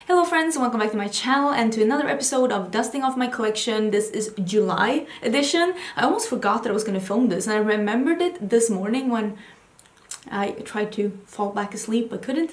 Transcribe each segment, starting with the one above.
Hello friends, welcome back to my channel and to another episode of Dusting Off My Collection. This is July edition. I almost forgot that I was going to film this and I remembered it this morning when I tried to fall back asleep but couldn't.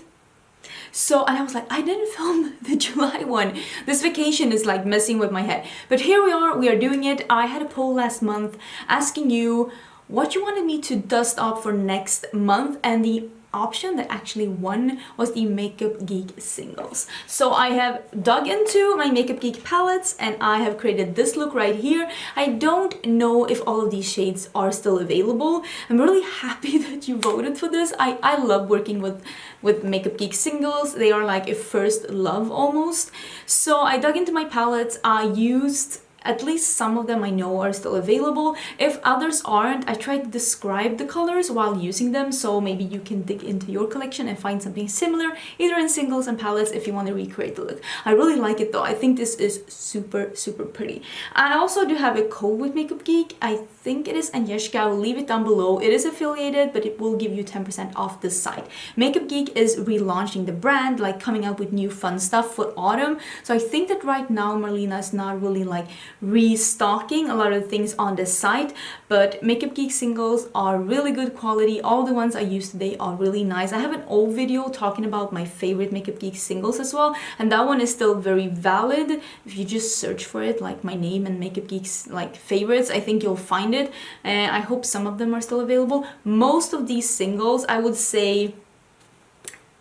And I was like, I didn't film the July one. This vacation is like messing with my head. But here we are doing it. I had a poll last month asking you what you wanted me to dust up for next month, and the option that actually won was the Makeup Geek singles. So I have dug into my Makeup Geek palettes and I have created this look right here. I don't know if all of these shades are still available. I'm really happy that you voted for this. I love working with Makeup Geek singles. They are like a first love almost. So I dug into my palettes. I used at least some of them I know are still available. If others aren't, I tried to describe the colors while using them, so maybe you can dig into your collection and find something similar, either in singles and palettes if you want to recreate the look. I really like it though. I think this is super pretty. I also do have a code with Makeup Geek. I think it is Angelica. I will leave it down below. It is affiliated, but it will give you 10% off the site. Makeup Geek is relaunching the brand, like coming up with new fun stuff for autumn. So I think that right now Marlena is not really like restocking a lot of things on the site, but Makeup Geek singles are really good quality. All the ones I used today are really nice. I have an old video talking about my favorite Makeup Geek singles as well, and that one is still very valid. If you just search for it, like my name and Makeup Geek's like favorites, I think you'll find it, and I hope some of them are still available. Most of these singles, I would say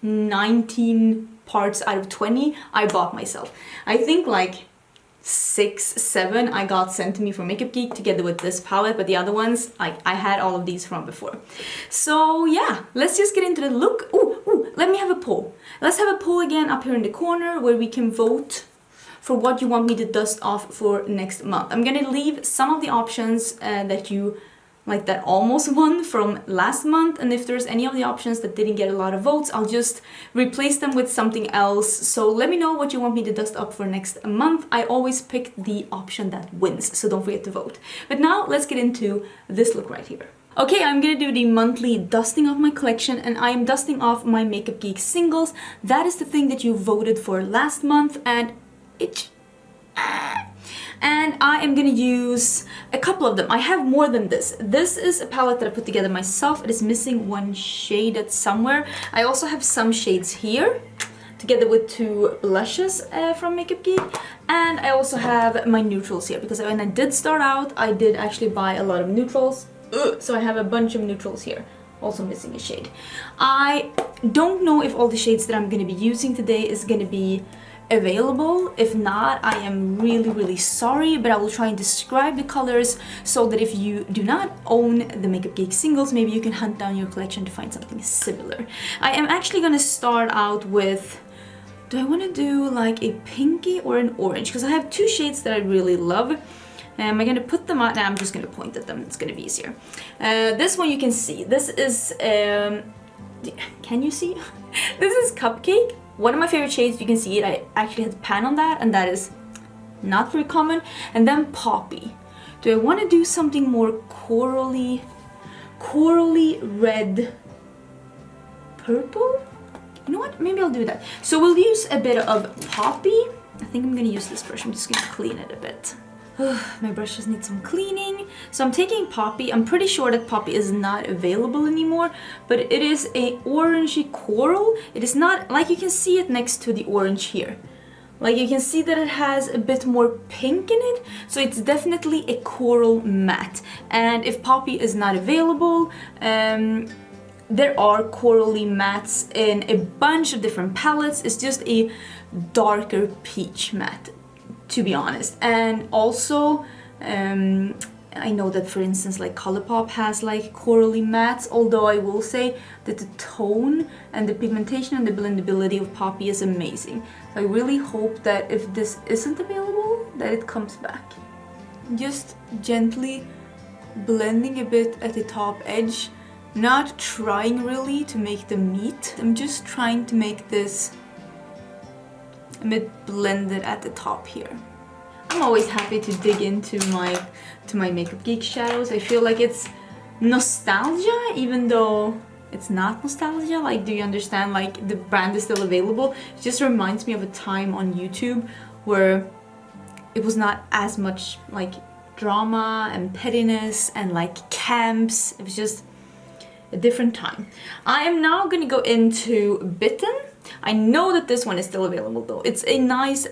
19 parts out of 20 I bought myself. I think like 6, 7 I got sent to me from Makeup Geek together with this palette, but the other ones, like, I had all of these from before. So yeah, let's just get into the look. Ooh, let me have a poll. Let's have a poll again up here in the corner where we can vote for what you want me to dust off for next month. I'm gonna leave some of the options that you like that almost won from last month, and if there's any of the options that didn't get a lot of votes, I'll just replace them with something else. So let me know what you want me to dust up for next month. I always pick the option that wins, so don't forget to vote. But now let's get into this look right here. Okay, I'm gonna do the monthly dusting of my collection, and I am dusting off my Makeup Geek singles. That is the thing that you voted for last month, and and I am gonna use a couple of them. I have more than this. This is a palette that I put together myself. It is missing one shade that's somewhere. I also have some shades here, together with 2 blushes from Makeup Geek. And I also have my neutrals here, because when I did start out, I did actually buy a lot of neutrals. So I have a bunch of neutrals here, also missing a shade. I don't know if all the shades that I'm gonna be using today is gonna be available. If not, I am really sorry, but I will try and describe the colors so that if you do not own the Makeup Geek singles, maybe you can hunt down your collection to find something similar. I am actually gonna start out with, do I want to do like a pinky or an orange? Because I have 2 shades that I really love. Am I gonna put them out? Now I'm just gonna point at them, it's gonna be easier. This one you can see, this is, can you see? This is Cupcake. One of my favorite shades, you can see it, I actually had a pan on that, and that is not very common. And then Poppy. Do I want to do something more corally red purple? You know what, maybe I'll do that. So we'll use a bit of Poppy. I think I'm gonna use this brush, I'm just gonna clean it a bit. My brushes need some cleaning. So I'm taking Poppy. I'm pretty sure that Poppy is not available anymore, but it is a orangey coral. It is not, like you can see it next to the orange here. Like you can see that it has a bit more pink in it, so it's definitely a coral matte. And if Poppy is not available, there are corally mattes in a bunch of different palettes. It's just a darker peach matte, to be honest. And also I know that, for instance, like Colourpop has like corally mattes, although I will say that the tone and the pigmentation and the blendability of Poppy is amazing. I really hope that if this isn't available, that it comes back. Just gently blending a bit at the top edge, not trying really to make them meet. I'm just trying to make this a bit blended at the top here. I'm always happy to dig into my Makeup Geek shadows. I feel like it's nostalgia, even though it's not nostalgia. Like, do you understand? Like, the brand is still available. It just reminds me of a time on YouTube where it was not as much like drama and pettiness and like camps. It was just a different time. I am now gonna go into Bitten. I know that this one is still available though. It's a nice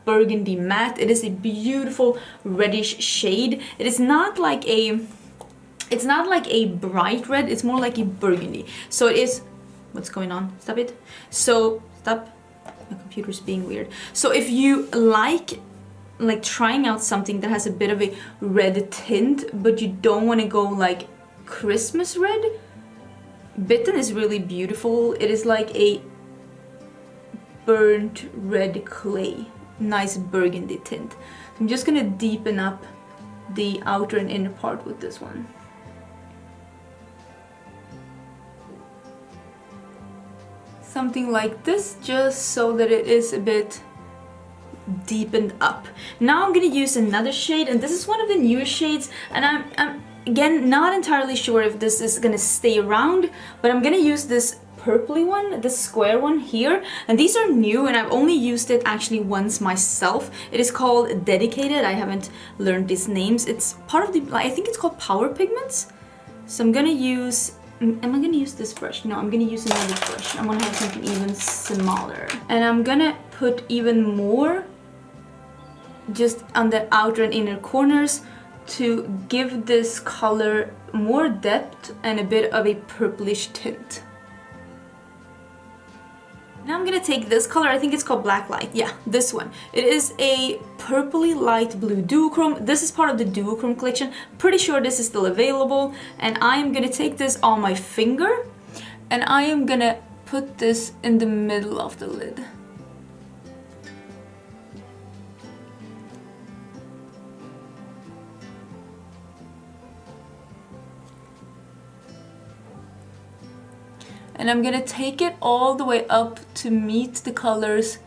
burgundy matte. It is a beautiful reddish shade. It is not like a, it's not like a bright red, it's more like a burgundy. So it is, what's going on? Stop it. So, stop. My computer's being weird. So if you like trying out something that has a bit of a red tint, but you don't want to go like Christmas red, Bitten is really beautiful. It is like a burnt red clay. Nice burgundy tint. I'm just gonna deepen up the outer and inner part with this one. Something like this, just so that it is a bit deepened up. Now I'm gonna use another shade, and this is one of the newer shades, and I'm again not entirely sure if this is gonna stay around, but I'm gonna use this purpley one, the square one here, and these are new and I've only used it actually once myself. It is called Dedicated. I haven't learned these names. It's part of the, I think it's called Power Pigments. So I'm gonna use, am I gonna use this brush? No, I'm gonna use another brush. I'm gonna have something even smaller, and I'm gonna put even more just on the outer and inner corners to give this color more depth and a bit of a purplish tint. Now I'm gonna take this color, I think it's called Black Light. Yeah, this one. It is a purpley light blue duochrome. This is part of the duochrome collection. Pretty sure this is still available. And I am gonna take this on my finger and I am gonna put this in the middle of the lid. And I'm gonna take it all the way up to meet the colors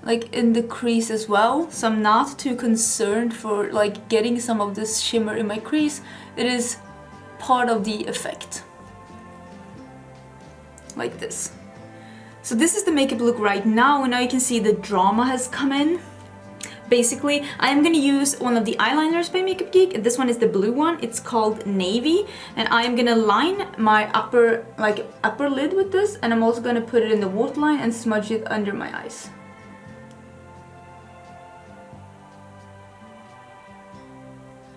like in the crease as well. So I'm not too concerned for like getting some of this shimmer in my crease. It is part of the effect. Like this. So this is the makeup look right now, and now you can see the drama has come in. Basically, I am gonna use one of the eyeliners by Makeup Geek. This one is the blue one. It's called Navy, and I am gonna line my upper lid with this, and I'm also gonna put it in the waterline and smudge it under my eyes.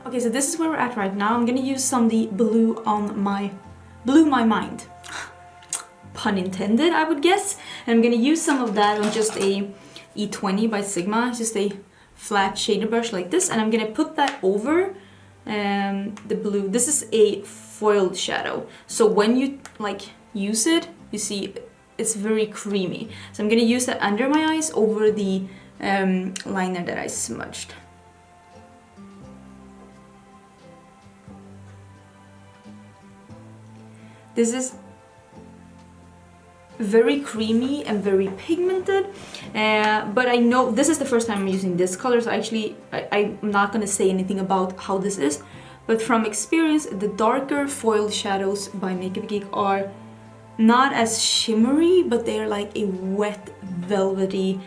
Okay, so this is where we're at right now. I'm gonna use some of the blue on my mind. Pun intended, I would guess. And I'm gonna use some of that on just a E20 by Sigma. It's just a flat shader brush like this, and I'm gonna put that over the blue. This is a foiled shadow, so when you like use it, you see it's very creamy. So I'm gonna use that under my eyes over the liner that I smudged. This is very creamy and very pigmented, but I know this is the first time I'm using this color, so actually I'm not gonna say anything about how this is, but from experience, the darker foiled shadows by Makeup Geek are not as shimmery, but they're like a wet, velvety,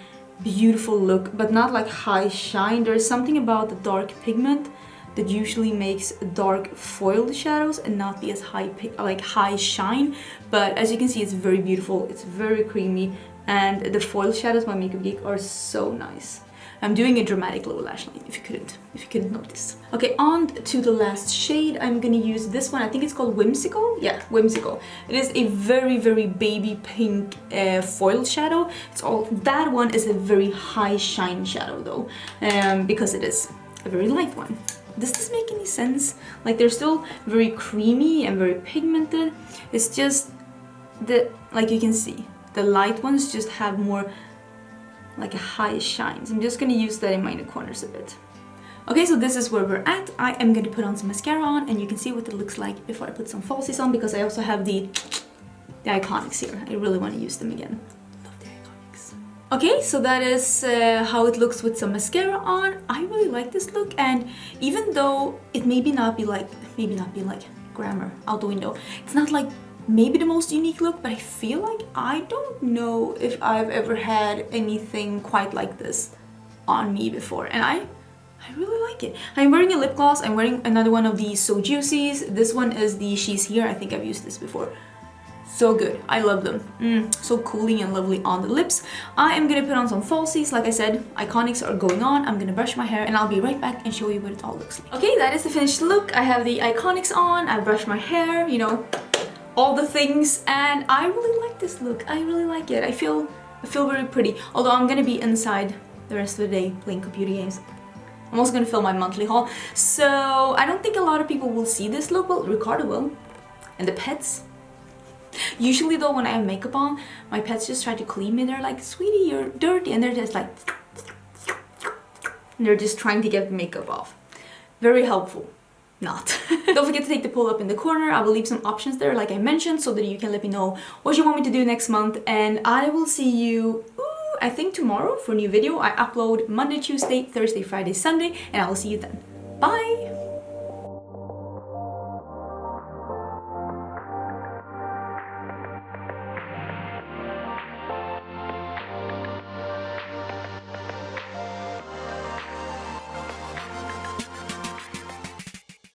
beautiful look, but not like high shine. There's something about the dark pigment that usually makes dark foiled shadows and not be as high shine, but as you can see, it's very beautiful. It's very creamy, and the foiled shadows by Makeup Geek are so nice. I'm doing a dramatic lower lash line, if you couldn't notice. Okay, on to the last shade. I'm gonna use this one. I think it's called Whimsical. Yeah, Whimsical. It is a very, very baby pink foiled shadow. That one is a very high shine shadow though, because it is a very light one. Does this make any sense? Like, they're still very creamy and very pigmented. It's just that, like you can see, the light ones just have more like a high shine. So I'm just gonna use that in my inner corners a bit. Okay, so this is where we're at. I am gonna put on some mascara on, and you can see what it looks like before I put some falsies on, because I also have the Iconics here. I really want to use them again. Okay, so that is how it looks with some mascara on. I really like this look, and even though it maybe not be like grammar out the window, it's not like maybe the most unique look, but I feel like I don't know if I've ever had anything quite like this on me before, and I really like it. I'm wearing a lip gloss. I'm wearing another one of these So Juicies. This one is the She's Here. I think I've used this before. So good. I love them. So cooling and lovely on the lips. I am gonna put on some falsies. Like I said, Iconics are going on. I'm gonna brush my hair and I'll be right back and show you what it all looks like. Okay, that is the finished look. I have the Iconics on. I brushed my hair, you know, all the things, and I really like this look. I really like it. I feel very pretty. Although I'm gonna be inside the rest of the day playing computer games. I'm also gonna film my monthly haul, so I don't think a lot of people will see this look. Well, Ricardo will, and the pets. Usually though, when I have makeup on, my pets just try to clean me. They're like, sweetie, you're dirty, and they're just like, and they're just trying to get the makeup off. Very helpful. Not. Don't forget to take the poll up in the corner. I will leave some options there like I mentioned, so that you can let me know what you want me to do next month, and I will see you I think tomorrow for a new video. I upload Monday, Tuesday, Thursday, Friday, Sunday, and I will see you then. Bye!